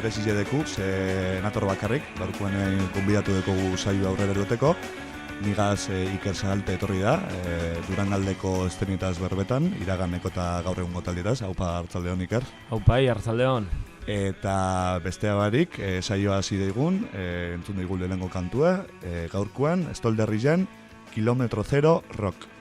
presize deku, ze nator bakarrik, gaurkoan konbidatu dugu saio aurrera eroteko. Nigaz Iker Sagalte etorri da, Durangaldeko estenietaz berbetan, iraganeko eta gaur egungo taldietaz. Haupa, arratsaldeon Iker. Haupai, arratsaldeon. Eta bestea barik, saioa hasi daigun, entzun daigun lehenengo kantua, gaurkoan, Stolderrian, Kilometro Zero Rock.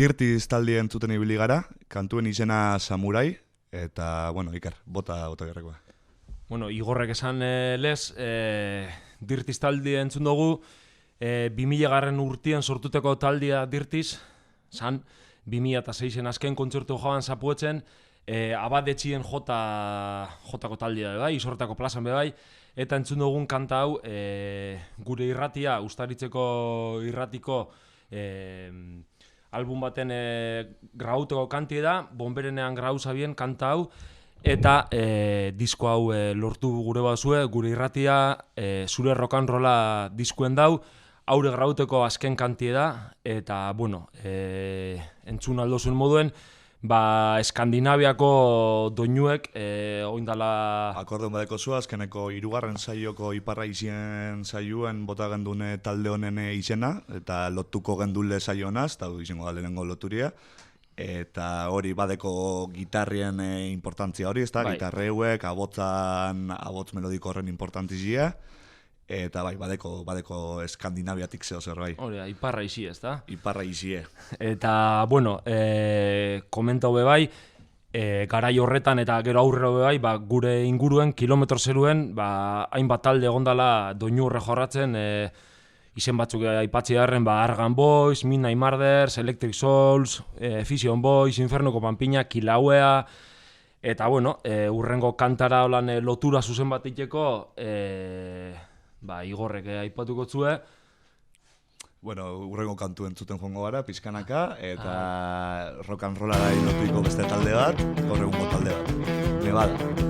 Dirtiz taldi entzuten ibili gara, kantuen izena Samurai, eta, bueno, Iker, bota gerrekoa. Bueno, Igorrek esan lez, Dirtiz taldi entzun dugu, 2000 urtien sortuteko taldia Dirtiz, zan, 2006en azken kontzertu joan zapuetzen, abadetxien jotako taldia bai, isortako plazan bai, eta entzun dugun kanta hau, gure irratia, Uztaritzeko irratiko, album baten grauteko kantie da, Bonberenean grau zabien kanta hau, eta disko hau lortu gure bazue, gure irratia, zure rock and rolla diskuen dau, haure grauteko azken kantie da, eta, bueno, entzun aldo zuen moduen, Eskandinaviako doinuek, oindala... Akordon badeko zua, azkeneko 3. saioko Iparra izien saioan bota gendune talde honen izena, eta lotuko gendule saio honaz, eta izango da lehenengo loturia. Eta hori badeko gitarrien importantzia hori, ezta? Gitarreuek, abots melodiko horren importantzia. Eta bai, badeko Eskandinaviatik zeo zer bai. Hori, Iparra izi, ez da? Iparra izie. Eta, bueno, komenta hobe bai, garai horretan eta gero aurrera hobe bai, gure inguruen, Kilometro Zeruen, hainbat talde egondala doinu horre jorratzen, izen batzuk aipatzi harren, Argan Boys, Midnight Murders, Electric Souls, Fission Boys, Infernoko Panpina, Kilauea, eta, bueno, urrengo kantara holan lotura zuzen bat iteko, Igorrek aipatuko zue. Bueno, urrengo kantu entzuten joango gara, pizkanaka, eta rock and rollara lotuiko beste talde bat, gaur egungo talde bat. Nevada.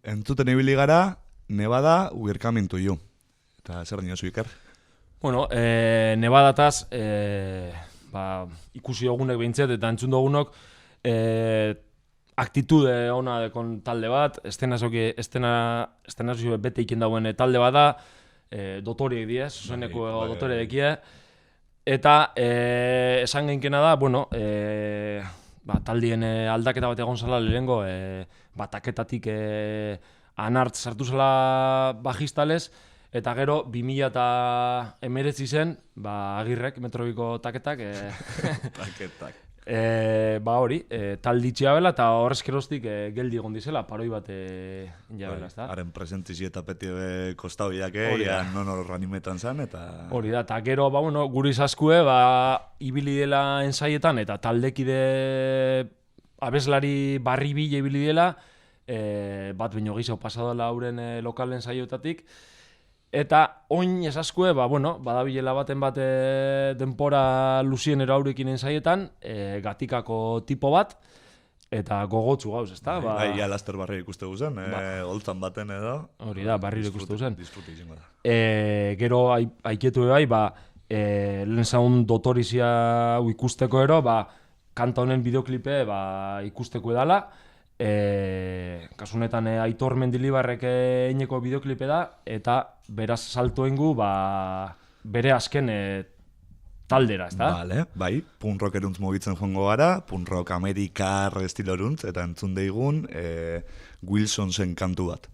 Entzuten ibili gara, Nevada, we're coming to you. Eta zer dinozu, Iker? Bueno, Nevadataz, ikusi dugunek behintzet, eta entzun dugunok, aktitude ona dekon talde bat, estenazio bete iken dauen talde bat da, dotoriek die, zuzeneko dotore dekie, eta esan geinkena da, bueno, taldien aldaketa bat egon zala lehengo, taketatik anart sartu zela bajistalez, eta gero 2019 zen, Agirrek, Metrobiko taketak, Taketak. Hori, talditxea bela, eta horrezkeroztik geldi egon dizela, paroi bat jabela, ez da? Haren presentizi eta peti kostau iake, non hor animetan zen, eta... Hori da, eta gero, guri zaskue, ibili dela ensaietan, eta taldekide abeslari barri bile ibili dela, bat baino gehiago pasadala hauren lokal ensaioetatik, eta oin esaskue, badabilela baten bat denpora luzien eraurekin ensaietan, gatikako tipo bat, eta gogotsu gauz, ezta? Ja, laster barri ikuste guzen, holtzan baten edo. Hori da, barri ikuste guzen. Disfruti izango da. Gero, aikietu bai, lehen zaun dotorizia ikusteko ero, kanta honen bideoklipe ikusteko edala, kasunetan Aitor Mendilibarrek eineko bideoklipe da, eta beraz saltoengu bere azken taldera, ezta? Vale, bai, punk rockeruntz mugitzen joango gara, punk rock amerikar estiloruntz, eta entzun deigun Wilsonsen kantu bat.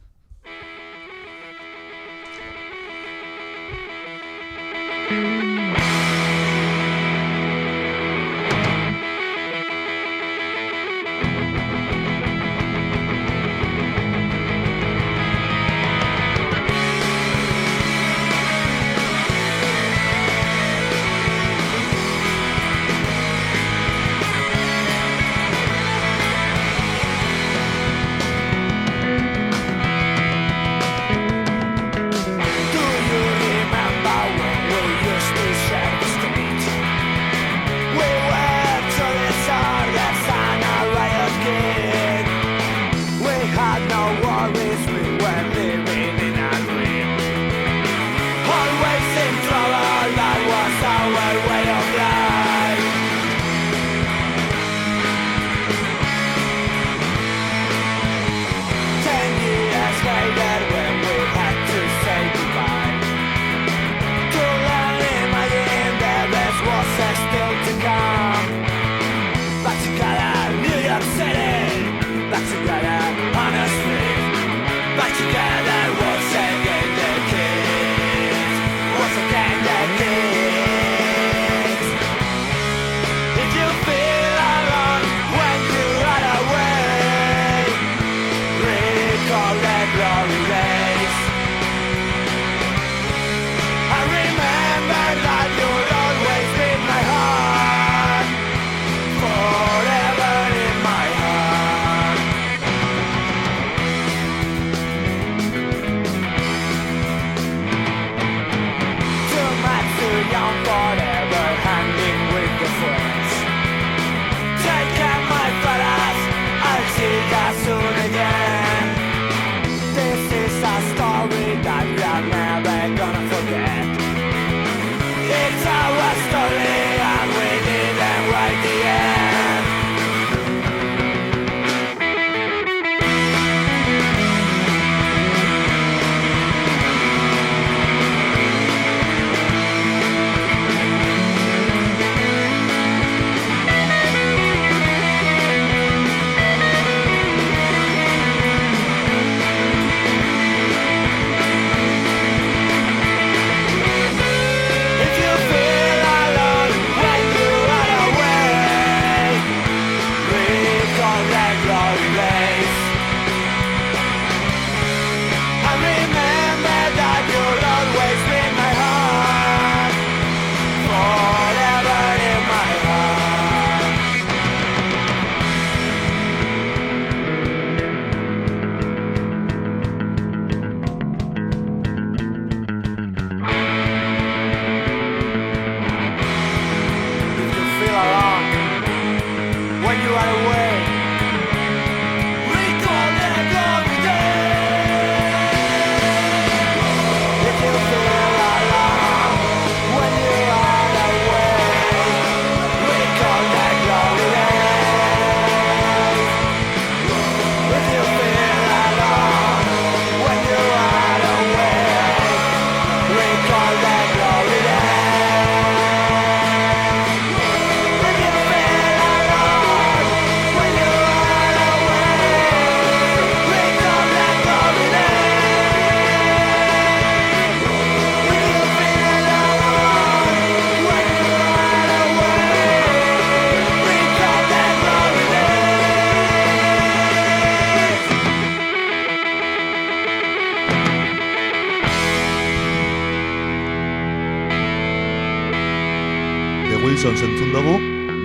Wilson zentzun dugu,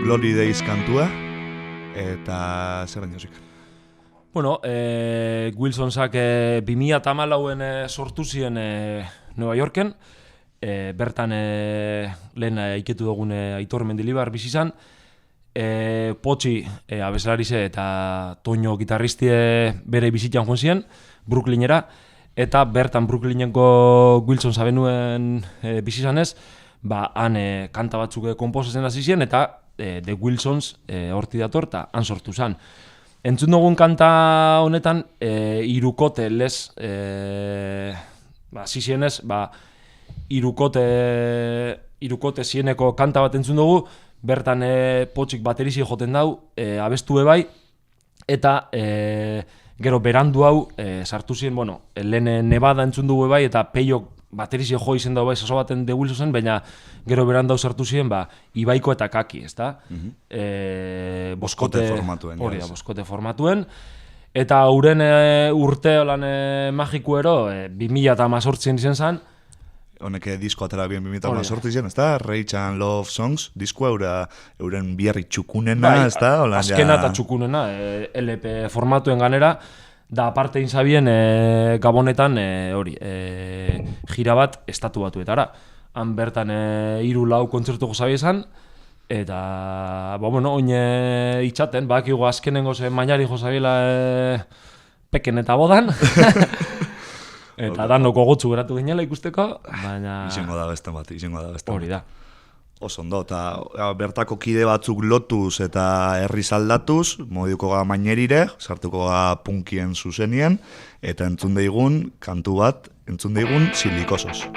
Glory Days kantua, eta zer baino zik. Bueno, Wilsonsak 2014en sortu ziren Nueva Yorken, bertan lehen iketu dugun Aitor Mendilibar bizi izan, Potxi abeslarize eta Toño gitarristie bere bizitan joan ziren, Brooklynera, eta bertan Brooklyneko Wilson zabenuen bizi izanez, han kanta batzuk konposatzen hasi ziren, eta The Wilsons horti dator eta han sortu zen. Entzun dugun kanta honetan, irukote lez, zizienez, irukote irukote zieneko kanta bat entzun dugu, bertan Potxik baterizi joten dau, abestu bai, eta gero berandu hau sartu ziren, bueno, lehen Nevada entzun dugu bai, eta Peiok baterizi jo izen dago bai saso baten de Wilson, baina gero berandu hau sartu ziren, Ibaiko eta Kaki, ezta? Boskote formatuen. Hori da, boskote formatuen. Eta uren urte holan magikuero 2018 izen zen. Honek disko atera bien 2018 zen, ezta? Rage and Love Songs, disko euren biarri txukunena, ezta? Azkena eta txukunena, LP formatuen ganera, da aparte inzabien Gabonetan gira bat estatu batuetara. Han bertan 3-4 kontzertu gozabi esan, eta, oin itxaten, bakigu azkenengo mainari jozabiela peken eta bodan, eta danoko gotzu geratu ginela ikusteko, baina... Izango da beste bat, Hori da. Oso ondo, eta bertako kide batzuk lotuz eta herri aldatuz, moduko ga mainerire, sartuko ga punkien zuzenien, eta entzun daigun, kantu bat, entzun daigun Silikosos.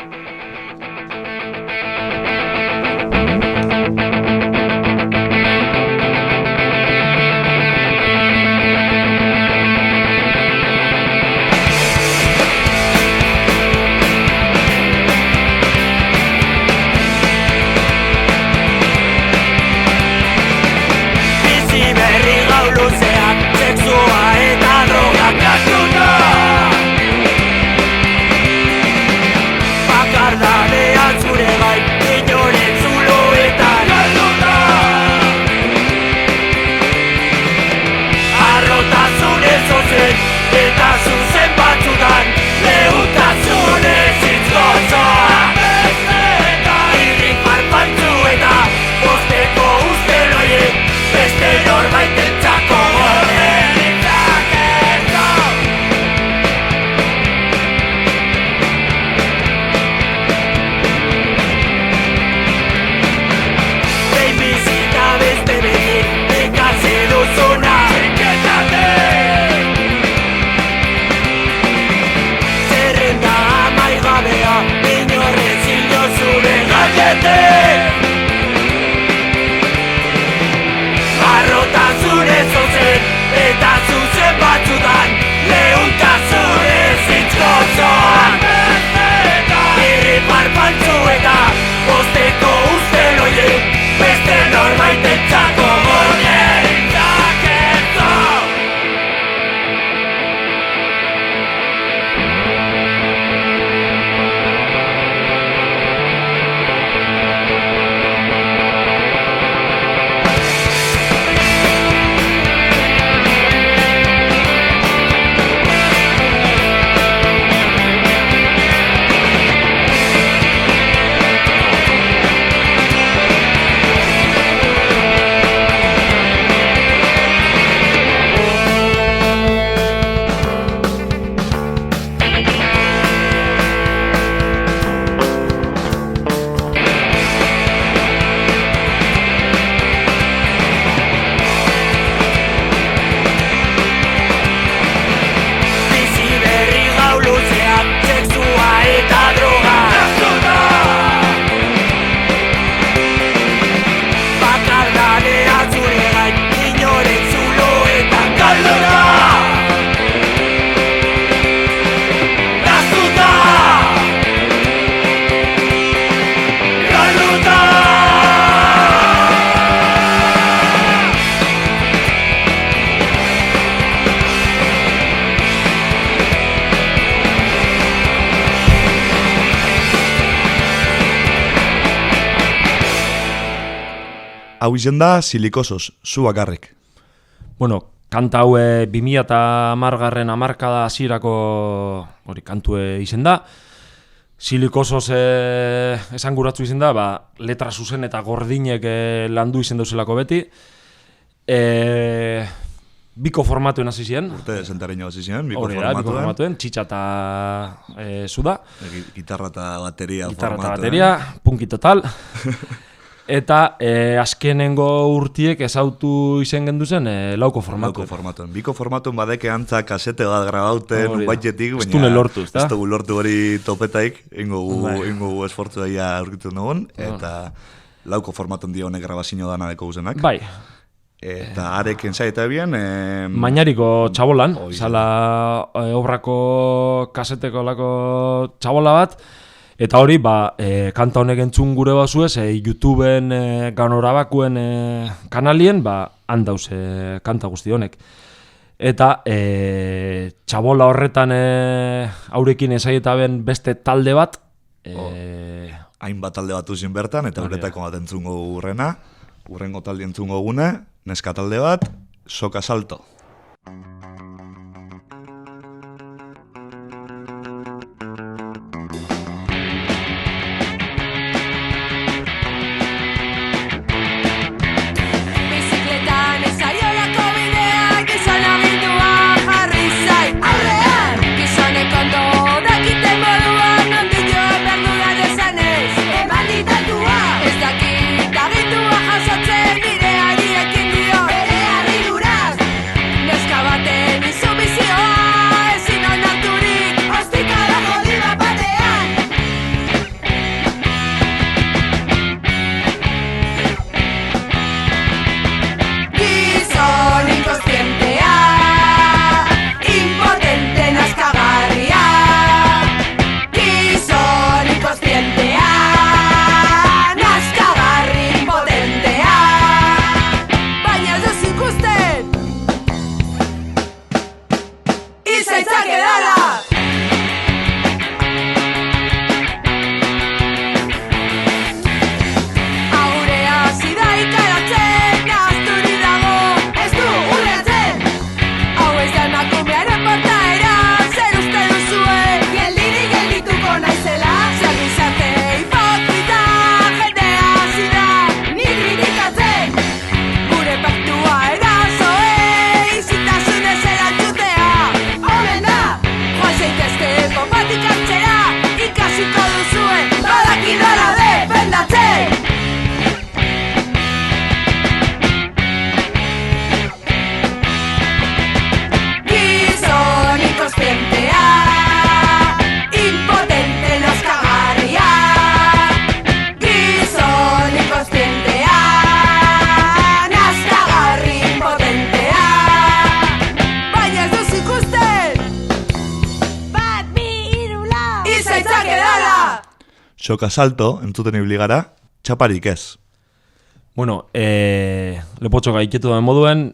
Hau izen da Silikosos, zu bakarrik. Bueno, kanta hau 2010 hamarkada hasierako hori kantue izen da. Silikosos esanguratsu izen da, letra zuzen eta gordinek landu izen dauzelako beti. Biko formatuen hasi ziren. Urte sentareño hasi ziren, biko formatuen, txitsa eta suda. Gitarra eta bateria Gitarra eta bateria, punki total. Eta azkenengo urtiek ezautu izen genduzen lauko formatuen. Lauko formatuen. Biko formatuen badeke antza kasete bat grabauten baitetik, baina... Ez dune lortu, ezta? Ez dugu lortu hori topetaik, ingo gu esfortzu daia aurkitu dugun, eta lauko formatuen dionek grabazio dana deko guzenak. Bai. Eta areken zaita bien... Mainariko txabolan, zala obrako kaseteko lako txabola bat, eta hori, kanta honek entzun gure bazuez, YouTubeen ganorabakuen kanalien, handauz kanta guzti honek. Eta txabola horretan haurekin esaitaben beste talde bat. Hainbat talde bat uzin bertan, eta horretako bat entzungo urrena. Urrengo talde entzungo gune, neska talde bat, Soka Salto. Soka Salto, entzuten ibili gara, txaparik ez. Bueno, lepotxoka iketu den moduen,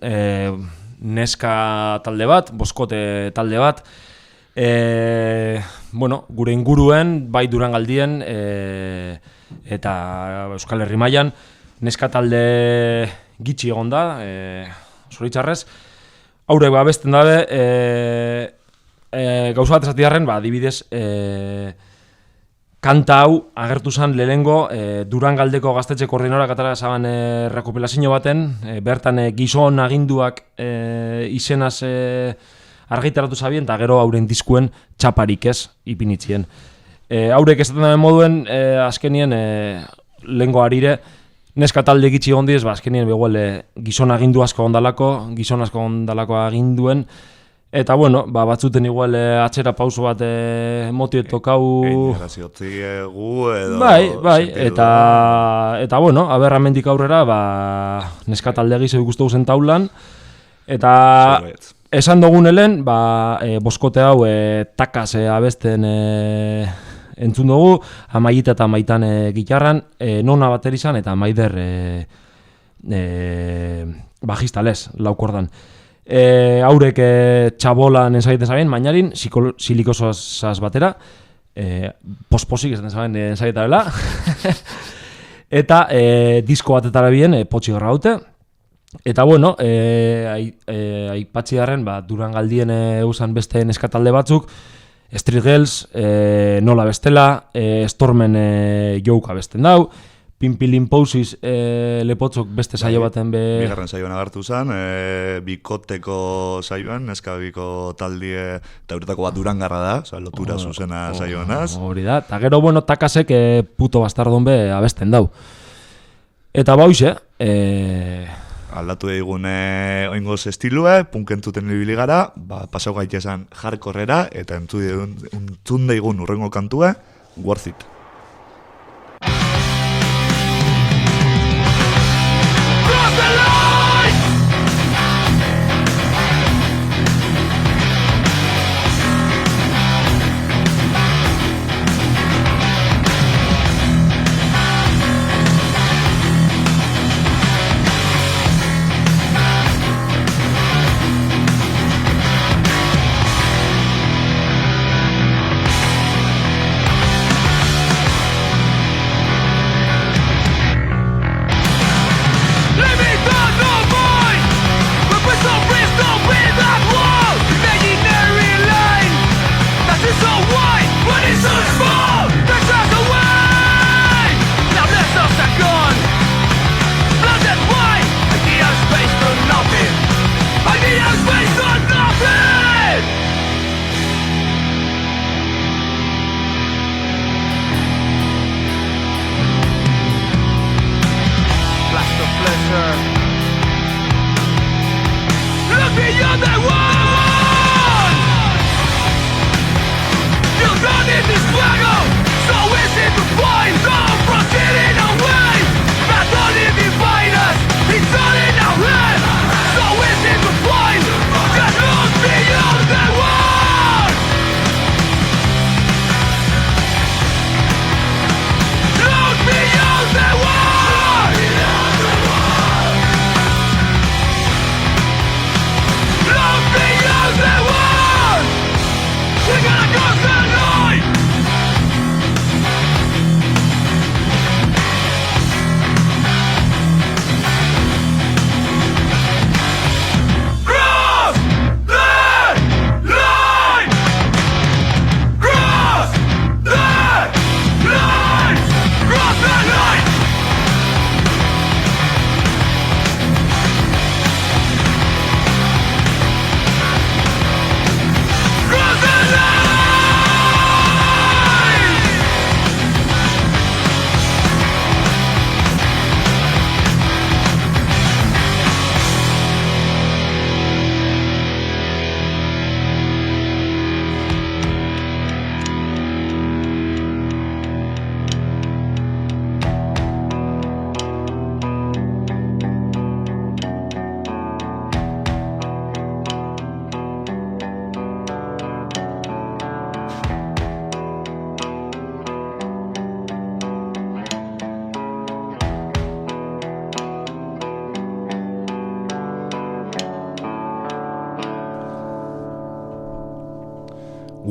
neska talde bat, boskote talde bat, gure inguruen, bai Durangaldien, eta Euskal Herri mailan, neska talde gitxi egon da, zoritxarrez. Haurek abesten dabe, gauza bat esatiarren, adibidez, kanta hau agertu zen lehengo Durangaldeko gaztetxe koordinorak atara zaban rekopilazio baten, bertan gizon aginduak izenaz argitaratu zabien, eta gero hauren diskuen txaparik ez ipinitzien. Haurek esaten den moduen, azkenien lehengo arire, neska talde gitxi gondiez, azkenien beguel gizon agindu asko ondalako, gizon asko ondalako aginduen, eta batzuten igual atzera pauso bat emotio tokau... Bai, eta aber amendik aurrera, neska talde gizu ikustu zen taulan, eta esan dugun helen, boskote hau takaz abesten entzun dugu, Amaita eta Maitan gitarran, nona baterizan eta Maider bajistalez, laukordan. Haurek txabolan ensaiten zabien, mainarin, silikosaz batera, posposik esaten zabien ensaita dela, eta disko batetara bien, potxi garra haute, eta aipatzi garren, Durangaldien eusan beste neskatalde batzuk, Street Girls, nola bestela, Stormen jouka besten dau, Pinpilin Pausiz lepotzok beste saio baten bigarren saioan agartu zen, bikoteko saioan, neskabiko taldie, eta horretako bat Durangarra da, lotura zuzena saioanaz. Hori da, eta gero takasek puto bastardon be abesten dau. Eta ba hoize, aldatu egun oingoz estilue, punkentzuten ibili gara, pasau gaitezen hardcorera, eta entzun daigun urrengo kantue, Worth It.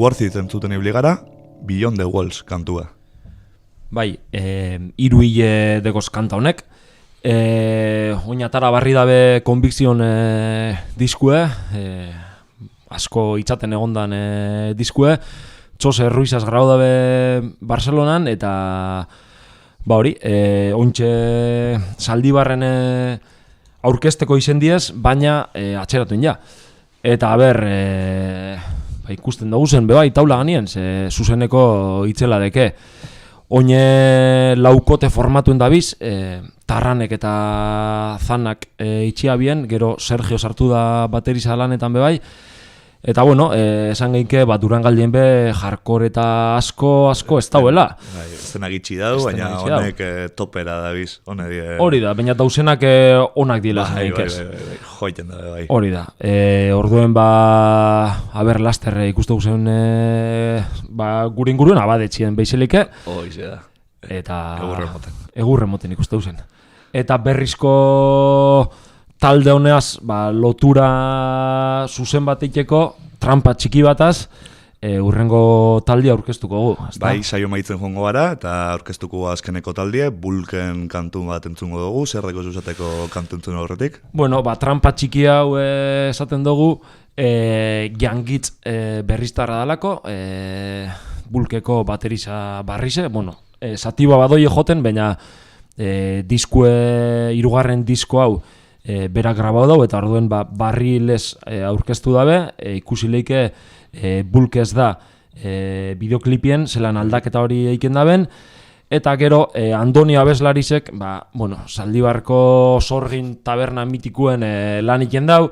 Worth It entzuten ibili gara, Beyond the Walls kantua. Bai, 3 hile degoz kanta honek. Oinatara barri dabe Conviction diskue, asko itzaten egondan diskue. Txose Ruizaz grau dabe Barcelonan, eta ba hori, ointxe Zaldibarren aurkezteko izen diez, baina atxeratuen ja. Eta ber, ikusten dugu zen, bebai, taula ganien, zuzeneko itzela deke. Oine laukote formatuen dabiz, Tarranek eta Zanak itxia bien, gero Sergio sartu da bateriza lanetan bebai. Eta bueno, esan gehinke, Durangaldien be, hardcore eta asko ez dauela. Zenak itxi dau, baina honek topera dabiz. Hori da, baina dauzenak onak dila esan gehikez. Joiten da, bai. Hori da. Orduen laster ikustu guzen gure inguruen abadetxien behizelike. Hoize da. Eta egurren moten ikustu guzen. Eta berrizko talde honeaz lotura zuzen bateikeko trampa txiki bataz urrengo taldia aurkeztuko gu. Bai, saio maitzen joango gara eta aurkeztuko azkeneko taldie, Bulken kantu bat entzungo dugu, zerreko zuzateko kantu entzun horretik? Bueno, trampa txiki hau esaten dugu, Jangitz berriztarra dalako, Bulkeko bateriza barrize, bueno, satiba badoi joten, baina hirugarren disko hau berak grabau dau, eta orduen barrilez aurkeztu dabe, ikusi leike Bulk ez da bideoklipien, zelan aldaketa hori eiken daben, Eta gero, Andoni Abeslarisek, Zaldibarko sorgin taberna mitikuen lan iken dau,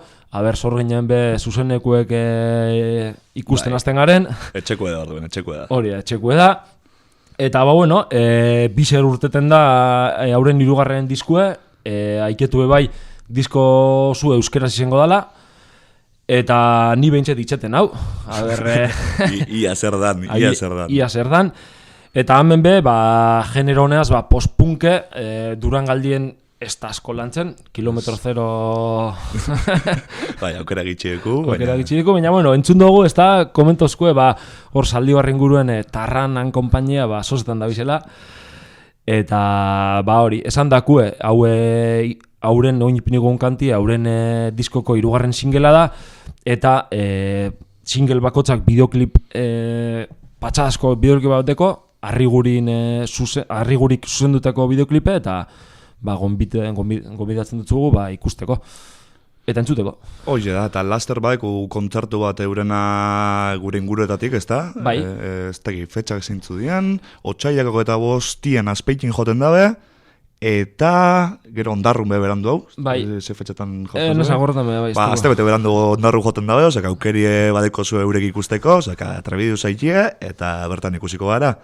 sorginen be zuzenekuek ikusten hasten garen. Etxekue da, orduen, etxekue da. Hori, etxekue da. Eta, biser urteten da hauren hirugarren diskue, aiketu bai disko zu euskeraz izango dala, eta ni behintzet itxeten hau. Ia zer dan. Ia zer dan. Eta hemen be, genero honeaz, post-punke, Durangaldien ez da asko lantzen, kilometro zero... aukera gitxieku. Baina, entzun dugu, ez da, komentozkue, hor Zaldibarren guruen Tarranan konpainia, sozetan da bizela. Eta, hori, esan dakue, hauren oin ipinigun kanti, hauren diskoko hirugarren singela da, eta single bakotzak bideoklip, patxadazko bideoklip bateko, Arrigurik zuzendutako bideoklipe, eta gonbidatzen dutzugu ikusteko eta entzuteko. Hoxe da, eta laster badeku kontzertu bat eurena gure inguruetatik, ez da? Bai. Ez teki, fetxak zintzu dian, otxaiakako eta 5 azpeikin joten dabe, eta gero ondarrun berandu hau. Bai. Ze fetxetan joten dabe. Nesa gortan bai. Azte bete berandu ondarrun joten dabe, osaka aukerie badeko zu eurek ikusteko, osaka trebidu zaitie, eta bertan ikusiko gara.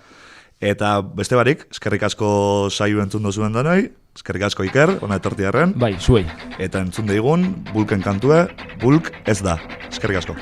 Eta beste barik, eskerrik asko saio entzun dozuen danoi, eskerrik asko Iker, ona etortiarren. Bai, zuei. Eta entzun daigun, Bulken kantue, Bulk ez da. Eskerrik asko.